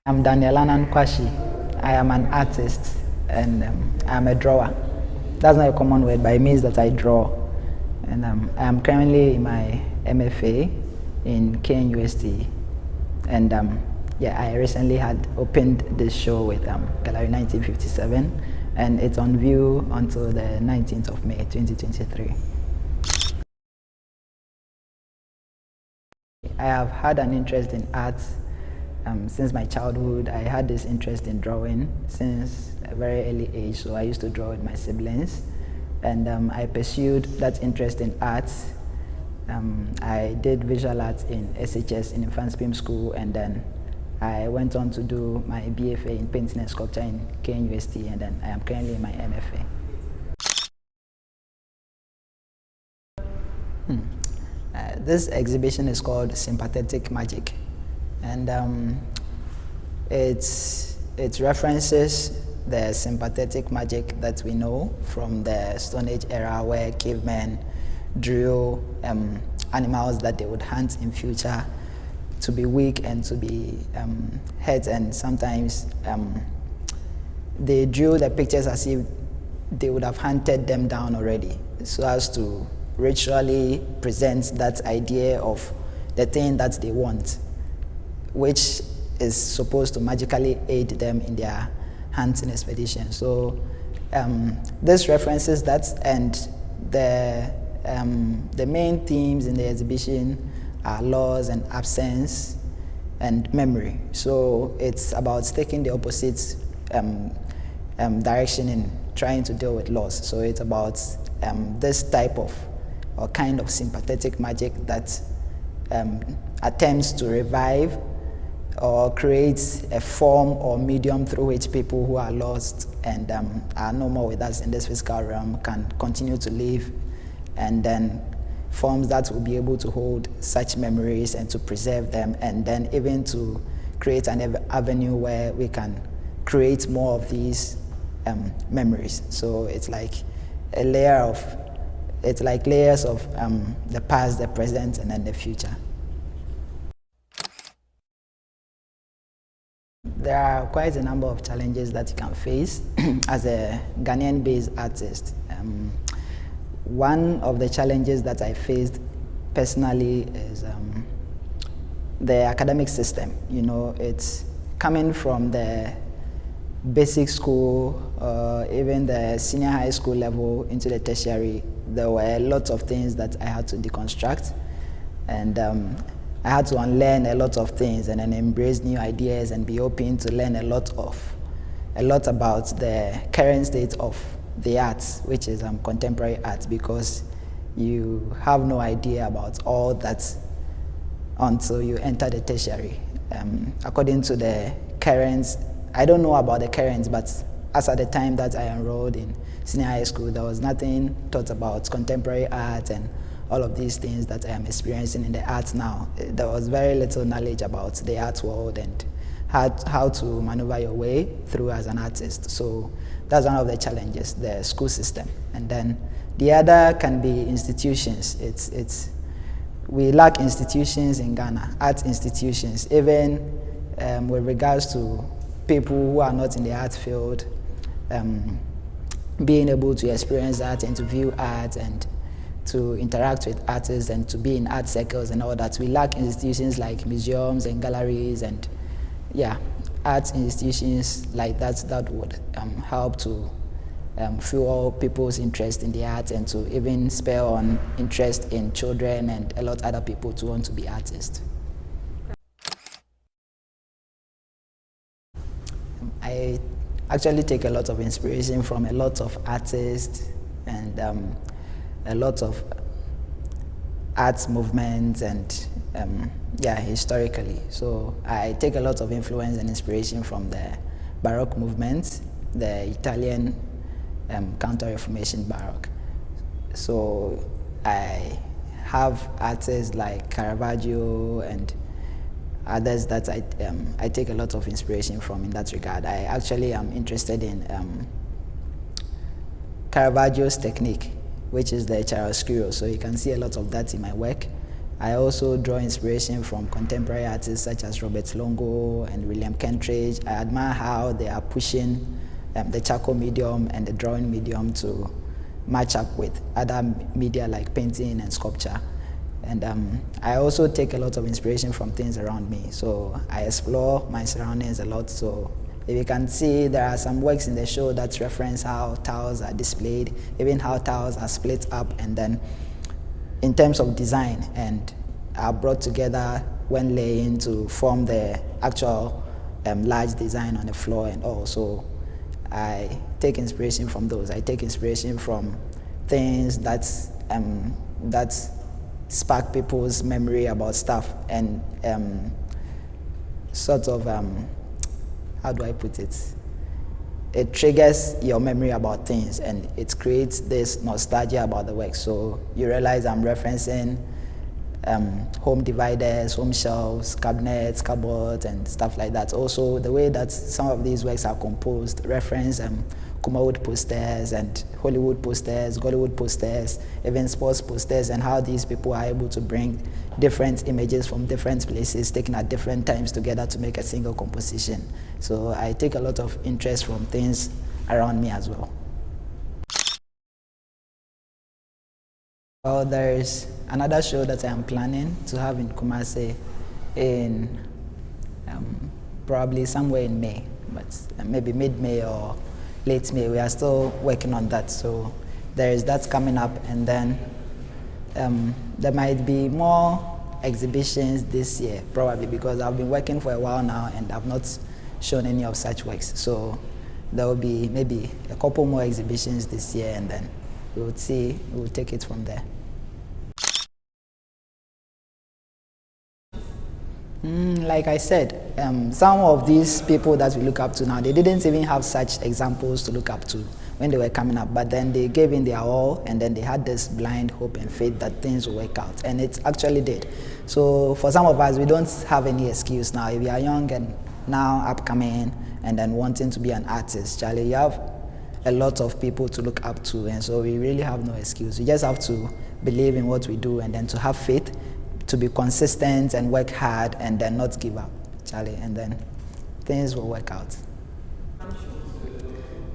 I'm Daniel Arnan Quarshie. I am an artist and I'm a drawer. That's not a common word, but it means that I draw. And I am currently in my MFA in KNUST. And I recently had opened this show with Gallery 1957, and it's on view until the 19th of May 2023. I have had an interest in art since my childhood. I had this interest in drawing since a very early age, so I used to draw with my siblings, and I pursued that interest in art. I did visual arts in SHS in Infant Film School, and then I went on to do my BFA in painting and sculpture in KNUST, and then I am currently in my MFA. This exhibition is called Sympathetic Magic, and it references the sympathetic magic that we know from the Stone Age era, where cavemen drew animals that they would hunt in future to be weak and to be hurt, and sometimes they drew the pictures as if they would have hunted them down already, so as to ritually present that idea of the thing that they want, which is supposed to magically aid them in their hunting expedition. So this references that, and the main themes in the exhibition are loss and absence and memory. So it's about taking the opposite direction in trying to deal with loss. So it's about this type of or kind of sympathetic magic that attempts to revive or create a form or medium through which people who are lost and are no more with us in this physical realm can continue to live, and then forms that will be able to hold such memories and to preserve them, and then even to create an avenue where we can create more of these memories. So it's like a layer of, it's like layers of the past, the present, and then the future. There are quite a number of challenges that you can face as a Ghanaian-based artist. One of the challenges that I faced personally is the academic system. You know, it's coming from the basic school, even the senior high school level into the tertiary. There were lots of things that I had to deconstruct, and I had to unlearn a lot of things and then embrace new ideas and be open to learn a lot about the current state of the arts, which is contemporary art, because you have no idea about all that until you enter the tertiary. According to the currents, I don't know about the currents, but as at the time that I enrolled in senior high school, there was nothing taught about contemporary art and all of these things that I am experiencing in the arts now. There was very little knowledge about the art world and how to maneuver your way through as an artist. So that's one of the challenges, the school system. And then the other can be institutions. We lack institutions in Ghana, art institutions, even with regards to people who are not in the art field, being able to experience art and to view art and to interact with artists and to be in art circles and all that. We lack institutions like museums and galleries and art institutions like that that would help to fuel people's interest in the arts and to even spur on interest in children and a lot of other people to want to be artists. I actually take a lot of inspiration from a lot of artists and a lot of arts movements and historically. So I take a lot of influence and inspiration from the Baroque movement, the Italian Counter-Reformation Baroque. So I have artists like Caravaggio and others that I take a lot of inspiration from in that regard. I actually am interested in Caravaggio's technique, which is the chiaroscuro. So you can see a lot of that in my work. I also draw inspiration from contemporary artists such as Robert Longo and William Kentridge. I admire how they are pushing the charcoal medium and the drawing medium to match up with other media like painting and sculpture. And I also take a lot of inspiration from things around me. So I explore my surroundings a lot. So if you can see, there are some works in the show that reference how tiles are displayed, even how tiles are split up, and then in terms of design and are brought together when laying to form the actual large design on the floor and all. So I take inspiration from those. I take inspiration from things that spark people's memory about stuff and sort of, how do I put it? It triggers your memory about things and it creates this nostalgia about the work. So you realize I'm referencing home dividers, home shelves, cabinets, cupboards, and stuff like that. Also, the way that some of these works are composed reference Kumawood posters and Hollywood posters, Gollywood posters, even sports posters, and how these people are able to bring different images from different places taken at different times together to make a single composition. So I take a lot of interest from things around me as well. Well, there's another show that I'm planning to have in Kumasi in probably somewhere in May, but maybe mid-May or late May. We are still working on that. So there is that coming up, and then there might be more exhibitions this year, probably because I've been working for a while now and I've not shown any of such works. So there will be maybe a couple more exhibitions this year, and then we would see, we will take it from there. Like I said, some of these people that we look up to now, they didn't even have such examples to look up to when they were coming up, but then they gave in their all, and then they had this blind hope and faith that things will work out, and it actually did. So for some of us, we don't have any excuse now. If you are young and now upcoming and then wanting to be an artist, Charlie, you have a lot of people to look up to, and so we really have no excuse. We just have to believe in what we do and then to have faith, to be consistent and work hard and then not give up, Charlie, and then things will work out.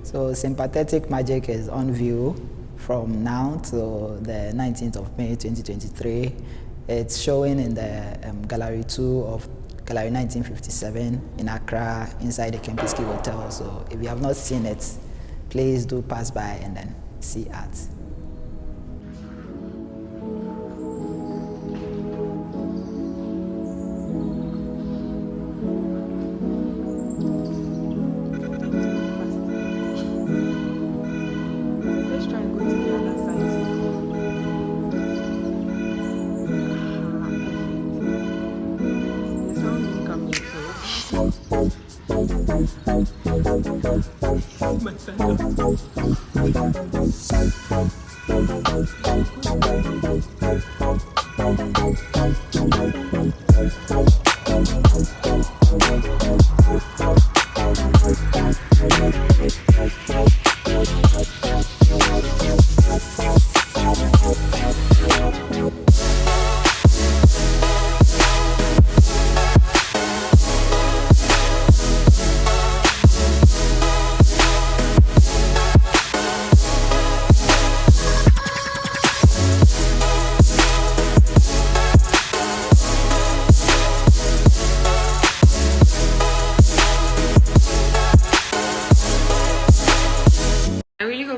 So Sympathetic Magic is on view from now till the 19th of May 2023. It's showing in the Gallery 2 of Gallery 1957 in Accra inside the Kempinski Hotel. So if you have not seen it, please do pass by and then see art.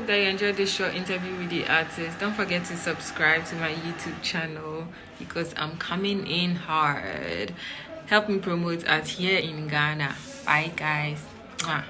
That you enjoyed this short interview with the artist. Don't forget to subscribe to my YouTube channel because I'm coming in hard. Help me promote art here in Ghana. Bye guys. Mwah.